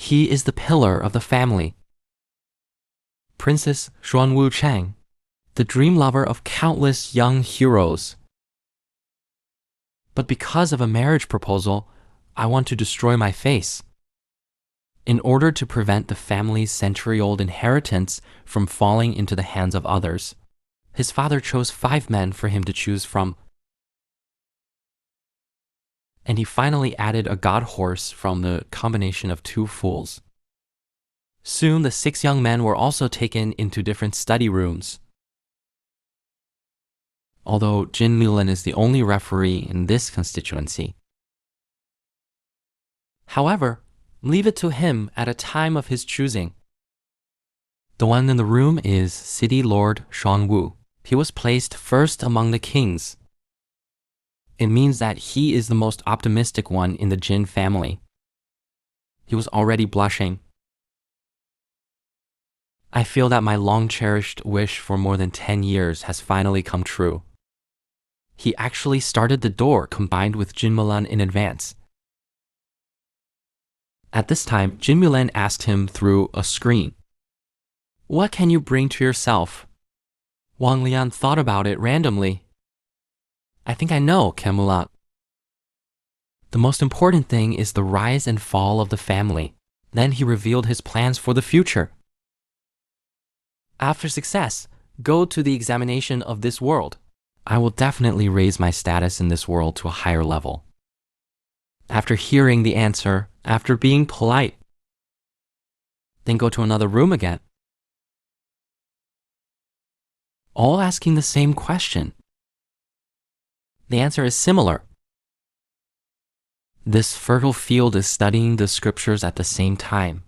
He is the pillar of the family. Princess Xuanwu Chang, the dream lover of countless young heroes. But because of a marriage proposal, I want to destroy my face. In order to prevent the family's century-old inheritance from falling into the hands of others, his father chose 5 men for him to choose from. And he finally added a god horse from the combination of 2 fools. Soon the 6 young men were also taken into different study rooms. Although Jin Mulan is the only referee in this constituency. However, leave it to him at a time of his choosing. The one in the room is City Lord Xuanwu. He was placed first among the kings. It means that he is the most optimistic one in the Jin family. He was already blushing. I feel that my long-cherished wish for more than 10 years has finally come true. He actually started the door combined with Jin Mulan in advance. At this time, Jin Mulan asked him through a screen, "What can you bring to yourself?" Wang Lian thought about it randomly. "I think I know, Ken Mulan. The most important thing is the rise and fall of the family." Then he revealed his plans for the future. "After success, go to the examination of this world. I will definitely raise my status in this world to a higher level." After hearing the answer, after being polite, then go to another room again. All asking the same question. The answer is similar. This fertile field is studying the scriptures at the same time.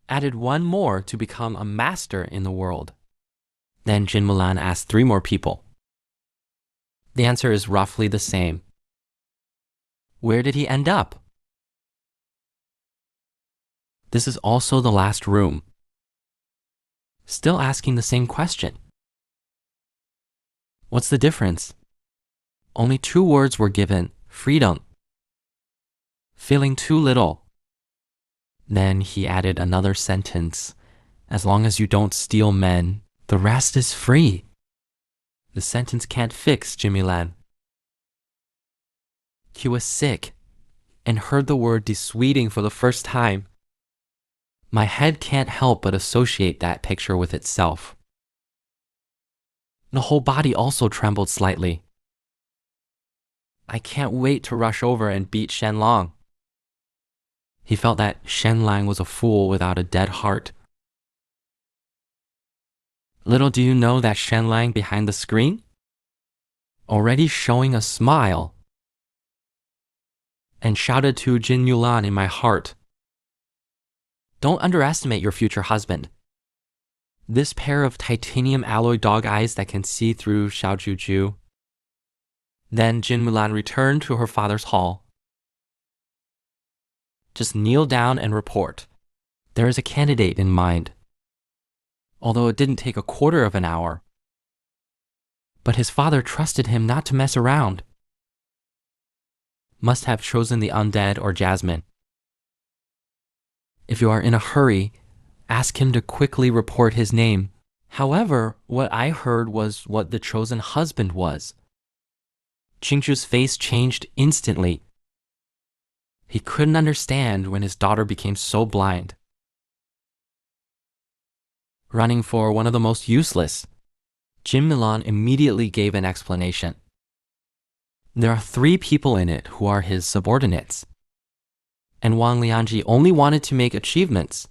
Added 1 more to become a master in the world. Then Jin Mulan asked 3 more people. The answer is roughly the same. Where did he end up? This is also the last room. Still asking the same question. What's the difference? Only 2 words were given: freedom. Feeling too little. Then he added another sentence: as long as you don't steal men, the rest is free. The sentence can't fix Jin Mulan. He was sick and heard the word dissuading for the first time. My head can't help but associate that picture with itself. The whole body also trembled slightly. I can't wait to rush over and beat Shen Lang. He felt that Shen Lang was a fool without a dead heart. Little do you know that Shen Lang behind the screen? Already showing a smile. And shouted to Jin Mulan in my heart, "Don't underestimate your future husband. This pair of titanium alloy dog eyes that can see through Xiaojuju." Then Jin Mulan returned to her father's hall. "Just kneel down and report. There is a candidate in mind." Although it didn't take a quarter of an hour. But his father trusted him not to mess around. Must have chosen the undead or Jasmine. If you are in a hurry, ask him to quickly report his name. However, what I heard was what the chosen husband was. Qingju's face changed instantly. He couldn't understand when his daughter became so blind. Running for one of the most useless, Jin Mulan immediately gave an explanation. There are 3 people in it who are his subordinates, and Wang Lianji only wanted to make achievements.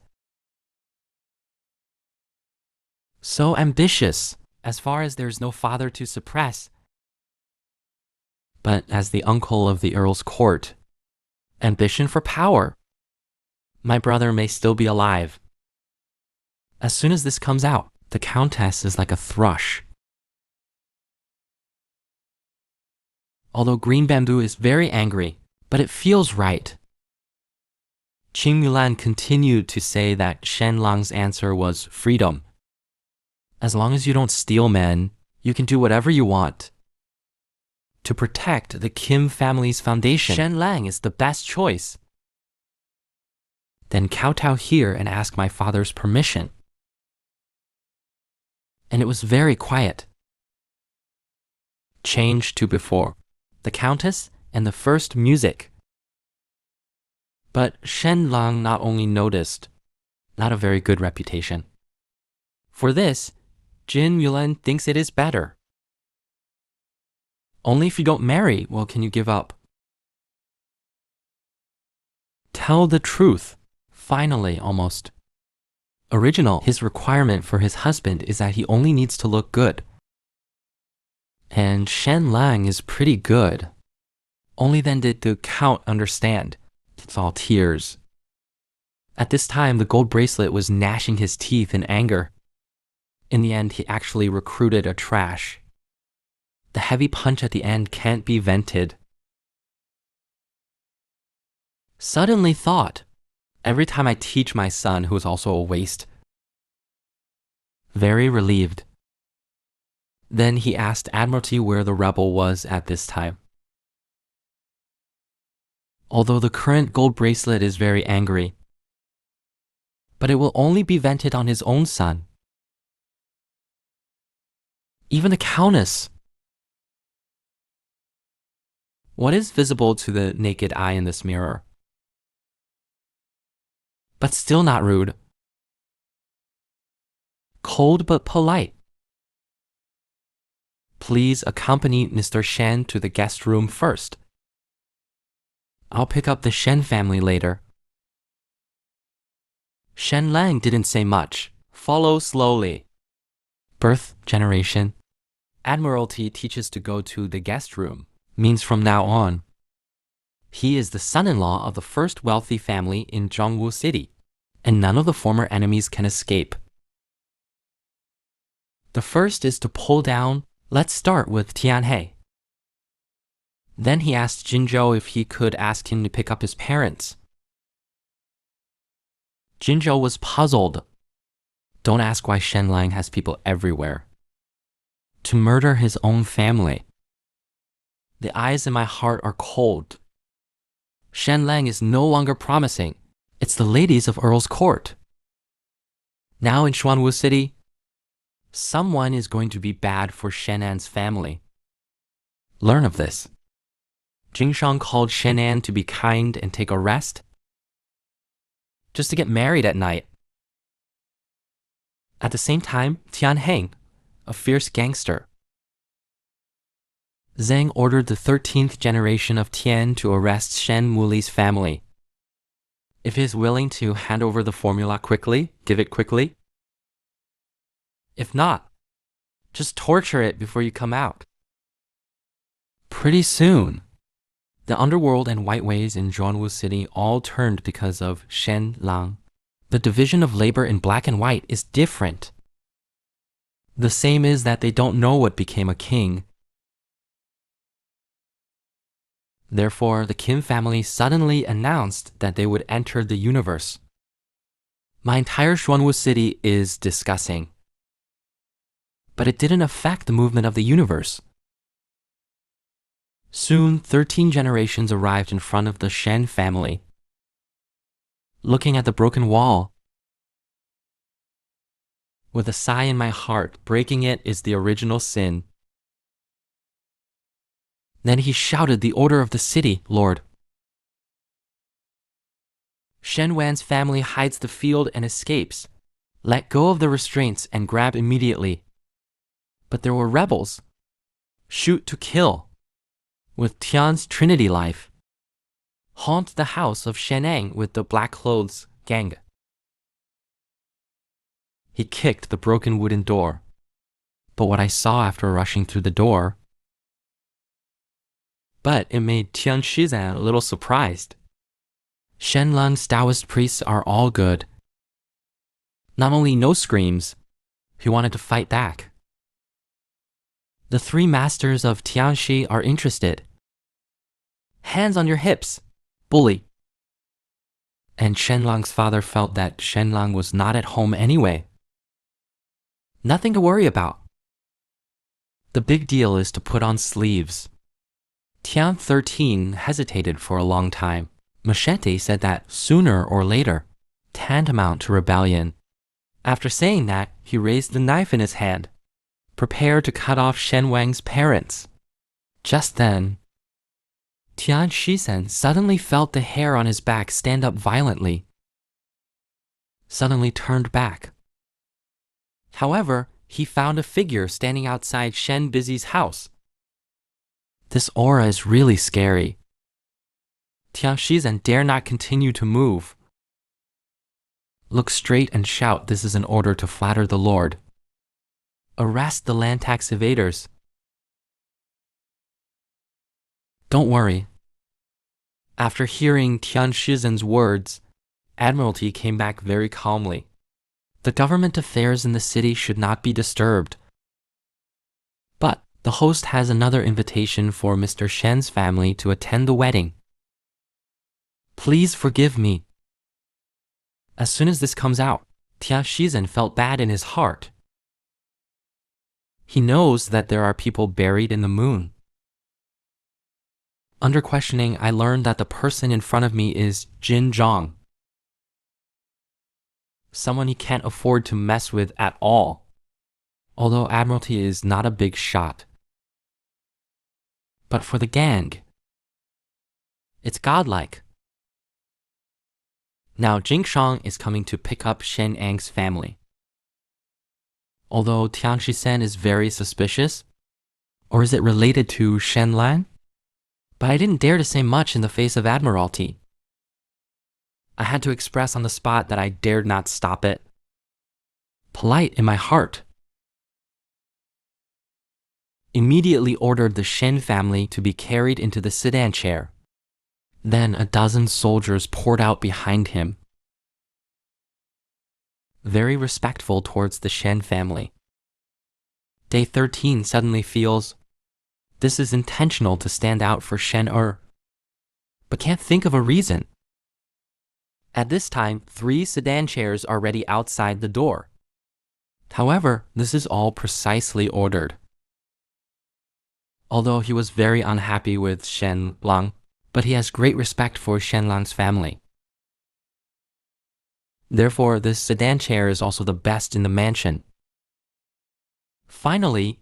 So ambitious, as far as there's no father to suppress. But as the uncle of the Earl's court, ambition for power. My brother may still be alive. As soon as this comes out, the Countess is like a thrush. Although Green Bamboo is very angry, but it feels right. Qing Mulan continued to say that Shen Lang's answer was freedom. As long as you don't steal men, you can do whatever you want. To protect the Kim family's foundation, Shen Lang is the best choice. then kowtow here and ask my father's permission. And it was very quiet. Change to before. The countess and the first music. But Shen Lang not only noticed, not a very good reputation. For this, Jin Yulen thinks it is better. Only if you don't marry, well, can you give up? Tell the truth. Finally, almost. Original, his requirement for his husband is that he only needs to look good. And Shen Lang is pretty good. Only then did the count understand. It's all tears. At this time, the gold bracelet was gnashing his teeth in anger. In the end, he actually recruited a trash. The heavy punch at the end can't be vented. Suddenly thought, every time I teach my son, who is also a waste. Very relieved. Then he asked Admiralty where the rebel was at this time. Although the current gold bracelet is very angry, but it will only be vented on his own son. Even the countess. What is visible to the naked eye in this mirror? But still not rude. Cold but polite. Please accompany Mr. Shen to the guest room first. I'll pick up the Shen family later. Shen Lang didn't say much. Follow slowly. Birth, generation. Admiralty teaches to go to the guest room. Means from now on. He is the son-in-law of the first wealthy family in Zhongwu City, and none of the former enemies can escape. The first is to pull down. Let's start with Tianhe. Then he asked Jinzhou if he could ask him to pick up his parents. Jinzhou was puzzled. Don't ask why Shen Lang has people everywhere. To murder his own family. The eyes in my heart are cold. Shen Lang is no longer promising. It's the ladies of Earl's court. Now in Xuanwu City, someone is going to be bad for Shen An's family. Learn of this. Jing Shang called Shen An to be kind and take a rest, just to get married at night. At the same time, Tian Heng, a fierce gangster. Zhang ordered the 13th generation of Tian to arrest Shen Muli's family. If he is willing to hand over the formula quickly, give it quickly. If not, just torture it before you come out. Pretty soon, the underworld and white ways in Zhongwu City all turned because of Shen Lang. The division of labor in black and white is different. The same is that they don't know what became a king. Therefore, the Kim family suddenly announced that they would enter the universe. My entire Xuanwu City is discussing. But it didn't affect the movement of the universe. Soon, 13 generations arrived in front of the Shen family. Looking at the broken wall, with a sigh in my heart, breaking it is the original sin. Then he shouted the order of the city, Lord. Shen Wan's family hides the field and escapes. Let go of the restraints and grab immediately. But there were rebels. Shoot to kill. With Tian's Trinity life. Haunt the house of Shenang with the black clothes gang. He kicked the broken wooden door. But what I saw after rushing through the door, but it made Tian Shizan a little surprised. Shen Lang's Taoist priests are all good. Not only no screams, he wanted to fight back. The 3 masters of Tianxi are interested. Hands on your hips, bully. And Shen Lang's father felt that Shen Lang was not at home anyway. Nothing to worry about. The big deal is to put on sleeves. Tian 13 hesitated for a long time. Machete said that sooner or later, tantamount to rebellion. After saying that, he raised the knife in his hand, prepared to cut off Shen Wang's parents. Just then, Tian Shizhen suddenly felt the hair on his back stand up violently, suddenly turned back. However, he found a figure standing outside Shen Busy's house. This aura is really scary. Tian Shizhen dare not continue to move. Look straight and shout, "This is an order to flatter the Lord. Arrest the land tax evaders." Don't worry. After hearing Tian Shizhen's words, Admiralty came back very calmly. The government affairs in the city should not be disturbed. But the host has another invitation for Mr. Shen's family to attend the wedding. Please forgive me. As soon as this comes out, Tian Shizhen felt bad in his heart. He knows that there are people buried in the moon. Under questioning, I learned that the person in front of me is Jin Zhang, someone he can't afford to mess with at all, although Admiralty is not a big shot. But for the gang, it's godlike. Now Jing Shang is coming to pick up Shen Ang's family. Although Tian Shizhen is very suspicious, or is it related to Shen Lan? But I didn't dare to say much in the face of Admiralty. I had to express on the spot that I dared not stop it. Polite in my heart. Immediately ordered the Shen family to be carried into the sedan chair. Then a dozen soldiers poured out behind him, very respectful towards the Shen family. Day 13 suddenly feels this is intentional to stand out for Shen but can't think of a reason. At this time, 3 sedan chairs are ready outside the door. However, this is all precisely ordered. Although he was very unhappy with Shen Lang, but he has great respect for Shen Lang's family. Therefore, this sedan chair is also the best in the mansion. Finally,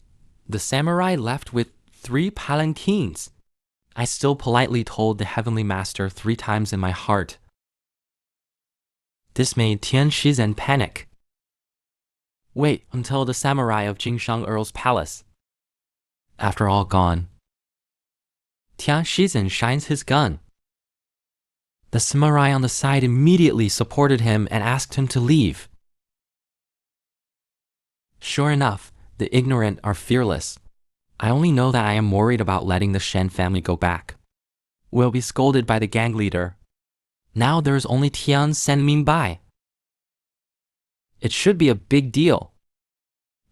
the samurai left with 3 palanquins. I still politely told the Heavenly Master 3 times in my heart. This made Tian Shizhen panic. Wait until the samurai of Jingshang Earl's palace. After all gone, Tian Shizhen shines his gun. The samurai on the side immediately supported him and asked him to leave. Sure enough, the ignorant are fearless. I only know that I am worried about letting the Shen family go back. We'll be scolded by the gang leader. Now there's only Tian Senminbai. It should be a big deal.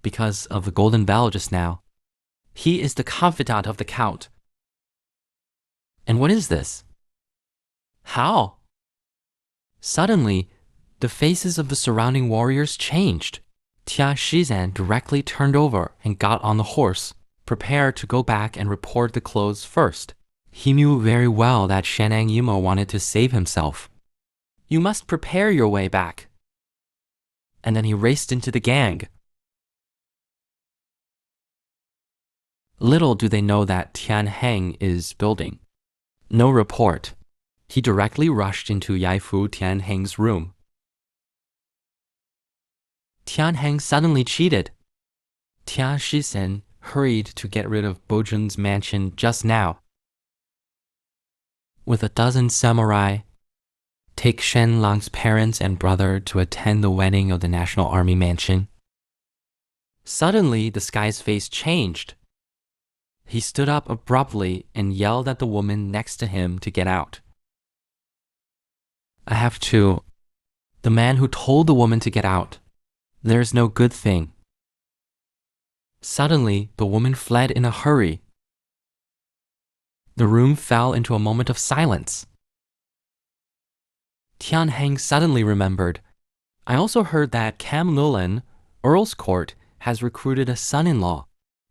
Because of the golden bell just now. He is the confidant of the count. And what is this? How? Suddenly, the faces of the surrounding warriors changed. Tian Shizhen directly turned over and got on the horse, prepared to go back and report the clothes first. He knew very well that Shenang Yimo wanted to save himself. You must prepare your way back. And then he raced into the gang. Little do they know that Tian Heng is building. No report. He directly rushed into Yaifu Tian Heng's room. Tian Heng suddenly cheated. Tian Shizhen hurried to get rid of Bojun's mansion just now. With a dozen samurai, take Shen Lang's parents and brother to attend the wedding of the National Army mansion. Suddenly, the guy's face changed. He stood up abruptly and yelled at the woman next to him to get out. I have to. The man who told the woman to get out. There's no good thing. Suddenly, the woman fled in a hurry. The room fell into a moment of silence. Tian Heng suddenly remembered. I also heard that Cam Nulan, Earl's Court, has recruited a son-in-law.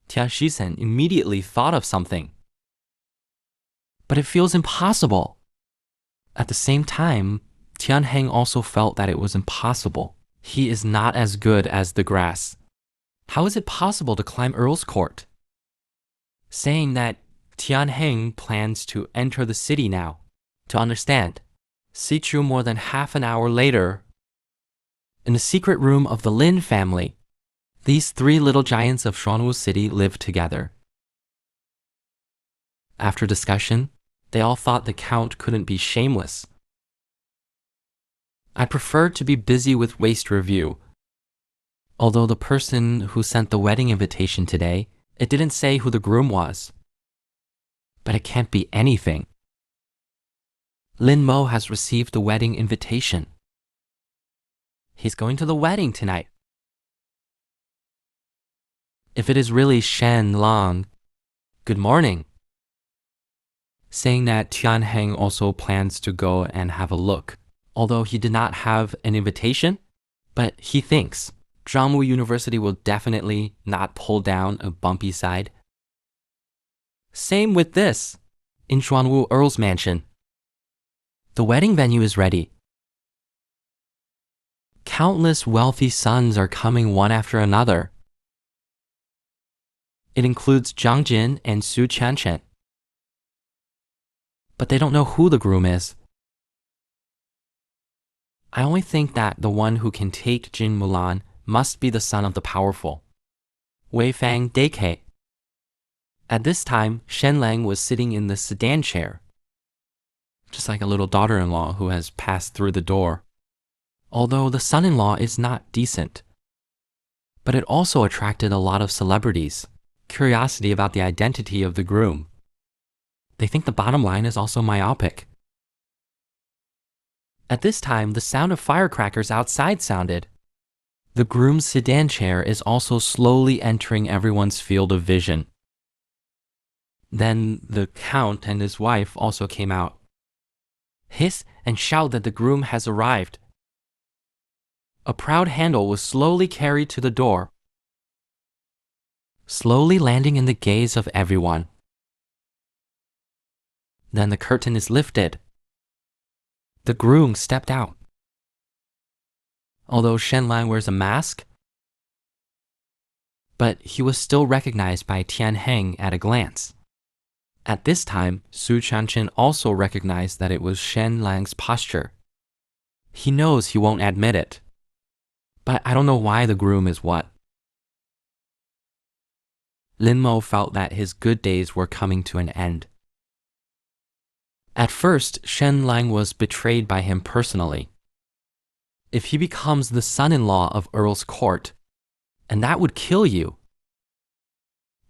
Tian Shizhen immediately thought of something. But it feels impossible. At the same time, Tianheng also felt that it was impossible. He is not as good as the grass. How is it possible to climb Earl's Court? Saying that Tianheng plans to enter the city now. To understand, Sichu more than half an hour later, in the secret room of the Lin family, these three little giants of Xuanwu City lived together. After discussion, they all thought the Count couldn't be shameless. I preferred to be busy with waste review. Although the person who sent the wedding invitation today, it didn't say who the groom was. But it can't be anything. Lin Mo has received the wedding invitation. He's going to the wedding tonight. If it is really Shen Lang, good morning. Saying that Tianheng also plans to go and have a look. Although he did not have an invitation, but he thinks Zhangwu University will definitely not pull down a bumpy side. Same with this, in Xuanwu Earl's mansion. The wedding venue is ready. Countless wealthy sons are coming one after another. It includes Zhang Jin and Su Qianqian. But they don't know who the groom is. I only think that the one who can take Jin Mulan must be the son of the powerful, Wei Fang Deke. At this time, Shen Lang was sitting in the sedan chair, just like a little daughter-in-law who has passed through the door. Although the son-in-law is not decent, but it also attracted a lot of celebrities, curiosity about the identity of the groom. They think the bottom line is also myopic. At this time, the sound of firecrackers outside sounded. The groom's sedan chair is also slowly entering everyone's field of vision. Then the Count and his wife also came out. Hiss and shout that the groom has arrived. A proud handle was slowly carried to the door, slowly landing in the gaze of everyone. Then the curtain is lifted. The groom stepped out. Although Shen Lang wears a mask, but he was still recognized by Tianheng at a glance. At this time, Su Qianqian also recognized that it was Shen Lang's posture. He knows he won't admit it, but I don't know why the groom is what. Lin Mo felt that his good days were coming to an end. At first, Shen Lang was betrayed by him personally. If he becomes the son-in-law of Earl's Court, and that would kill you.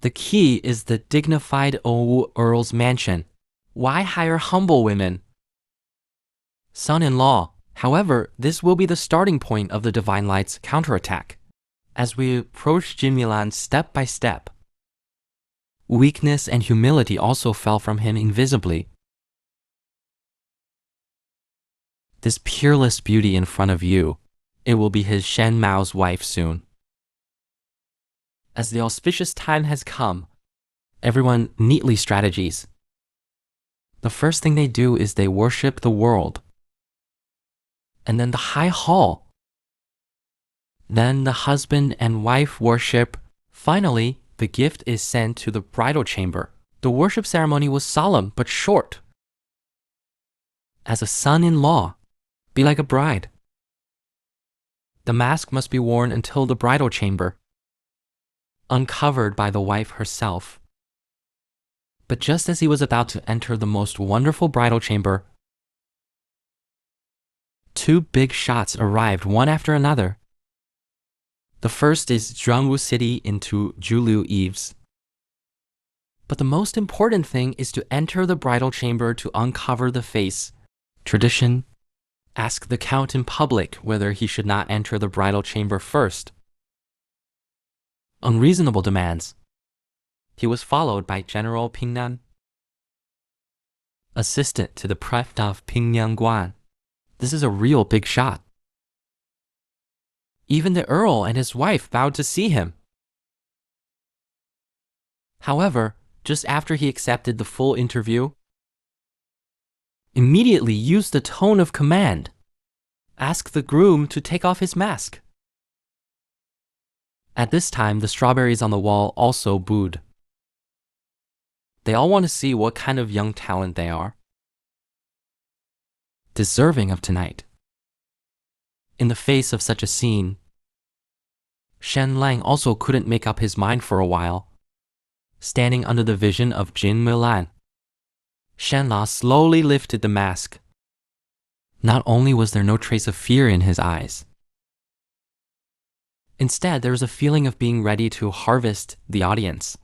The key is the dignified Owu Earl's mansion. Why hire humble women? Son-in-law. However, this will be the starting point of the Divine Light's counterattack. As we approach Jin Milan step by step, weakness and humility also fell from him invisibly. This peerless beauty in front of you, it will be his Shen Mao's wife soon. As the auspicious time has come, everyone neatly strategies. The first thing they do is they worship the world. And then the high hall. Then the husband and wife worship. Finally, the gift is sent to the bridal chamber. The worship ceremony was solemn but short. As a son-in-law, be like a bride. The mask must be worn until the bridal chamber, uncovered by the wife herself. But just as he was about to enter the most wonderful bridal chamber, two big shots arrived one after another. The first is Zhangwu City into Julu Eves. But the most important thing is to enter the bridal chamber to uncover the face. Tradition, ask the Count in public whether he should not enter the bridal chamber first. Unreasonable demands. He was followed by General Pingnan, assistant to the prefect of Pingyang Guan. This is a real big shot. Even the Earl and his wife bowed to see him. However, just after he accepted the full interview, immediately used the tone of command. Ask the groom to take off his mask. At this time, the strawberries on the wall also booed. They all want to see what kind of young talent they are. Deserving of tonight. In the face of such a scene, Shen Lang also couldn't make up his mind for a while. Standing under the vision of Jin Milan, Shen La slowly lifted the mask. Not only was there no trace of fear in his eyes, instead there was a feeling of being ready to harvest the audience.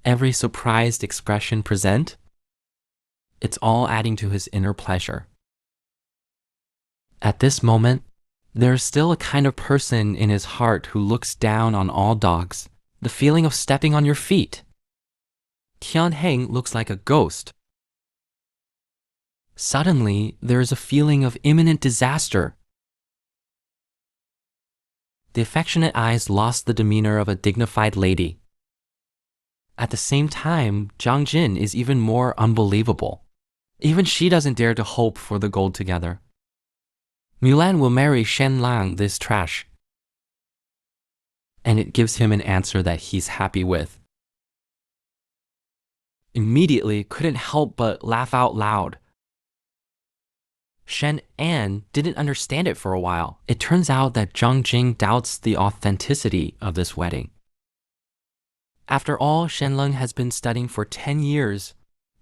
Every surprised expression present, it's all adding to his inner pleasure. At this moment, there is still a kind of person in his heart who looks down on all dogs, the feeling of stepping on your feet. Tian Heng looks like a ghost. Suddenly, there is a feeling of imminent disaster. The affectionate eyes lost the demeanor of a dignified lady. At the same time, Zhang Jin is even more unbelievable. Even she doesn't dare to hope for the gold together. Mulan will marry Shen Lang, this trash. And it gives him an answer that he's happy with. Immediately couldn't help but laugh out loud. Shen An didn't understand it for a while. It turns out that Zhang Jing doubts the authenticity of this wedding. After all, Shen Lang has been studying for 10 years.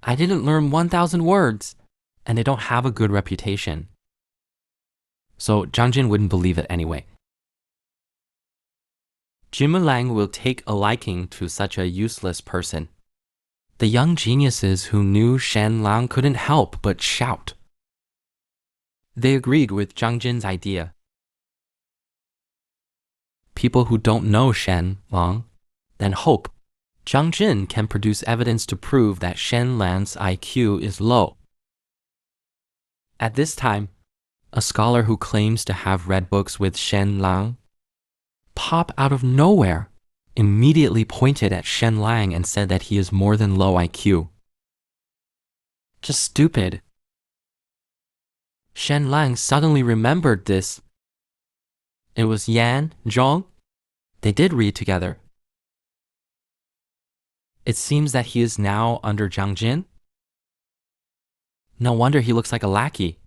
I didn't learn 1,000 words, and they don't have a good reputation. So Zhang Jin wouldn't believe it anyway. Jin Lang will take a liking to such a useless person. The young geniuses who knew Shen Lang couldn't help but shout. They agreed with Zhang Jin's idea. People who don't know Shen Lang then hope Zhang Jin can produce evidence to prove that Shen Lang's IQ is low. At this time, a scholar who claims to have read books with Shen Lang pop out of nowhere, immediately pointed at Shen Lang and said that he is more than low IQ. Just stupid. Shen Lang suddenly remembered this. It was Yan, Zhong. They did read together. It seems that he is now under Zhang Jin. No wonder he looks like a lackey.